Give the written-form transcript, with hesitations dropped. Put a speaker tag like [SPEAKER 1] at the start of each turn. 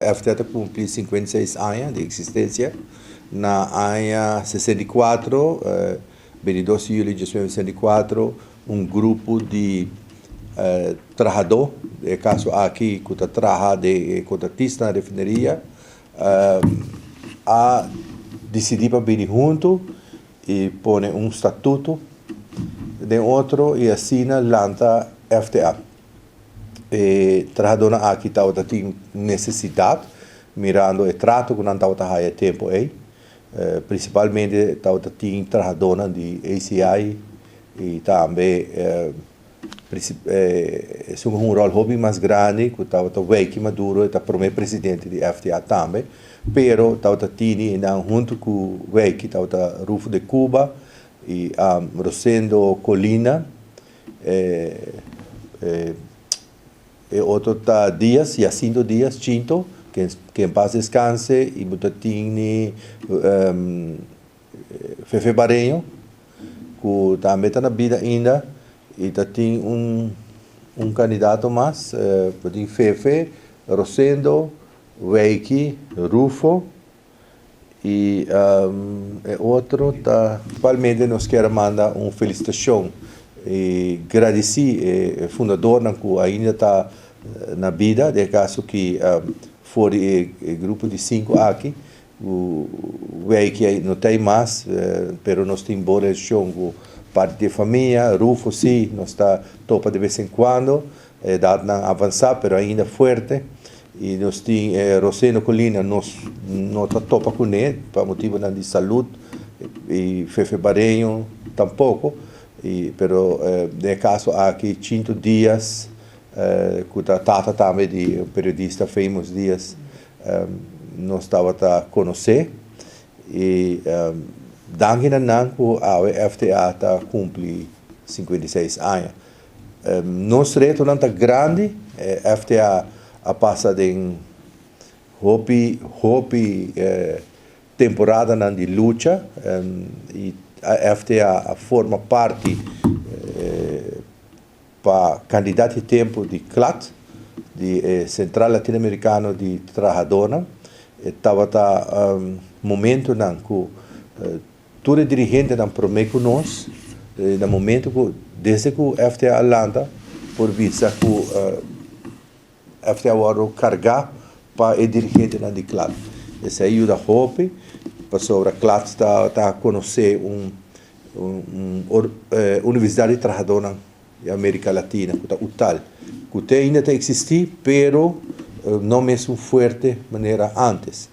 [SPEAKER 1] FTA cumpre 56 anos de existência. Na ano 64, 22 de julho de 1964, um grupo de trabalhadores, no caso aqui, que trabalha de contratista na refineria, a decidir para vir junto e pôr um estatuto de outro e assina lanta FTA. Trabalhadores aqui têm necessidade, mirando o trato que não há tempo aí, principalmente tem trabalhadores de ACI e também é um rol mais grande que o Wake Maduro é o primeiro presidente de FTA também, pero tem junto com o Wake o Rufo de Cuba e Rosendo Colina e outro Dias, Jacinto Dias, Chinto, que em paz descanse, e tem Fefe Barenho, que também está na vida ainda, e tem um candidato mais, tem Fefe, Rosendo, Weiki, Rufo, e outro, principalmente nós queremos mandar uma felicitação e agradecer o fundador que ainda está na vida, de caso que foi o grupo de 5 aqui, o que não tem mais, mas nós temos boa relação com parte de família, Rufo sim, nós está topa de vez em quando, dá não avançar, mas ainda forte, e nós temos Rosendo Colina, nós não está topa com ele, por motivo de saúde, e Fefe Barenho, tampouco, pero no caso aqui, Chinto Dias, que trata também de um periodista famous Dias, nós estava a conhecer, e danke nan que a FTA está cumpre 56 anos. Nosso reto não está grande, a FTA passa de hopi temporada de luta, e a FTA forma parte para candidato de tempo de CLAT, de Central Latino-Americano de Trabalhadores. Estava momento que todo dirigente não promete com nós, no momento que desde que o FTA lança, por vista que o FTA vai carregar para o dirigente de CLAT. Essa ajuda a Hope, para sobre a CLAT está a conhecer universidade de trabalhadores da América Latina, que é UTAL, que ainda está a existir, pero não mesmo forte maneira antes.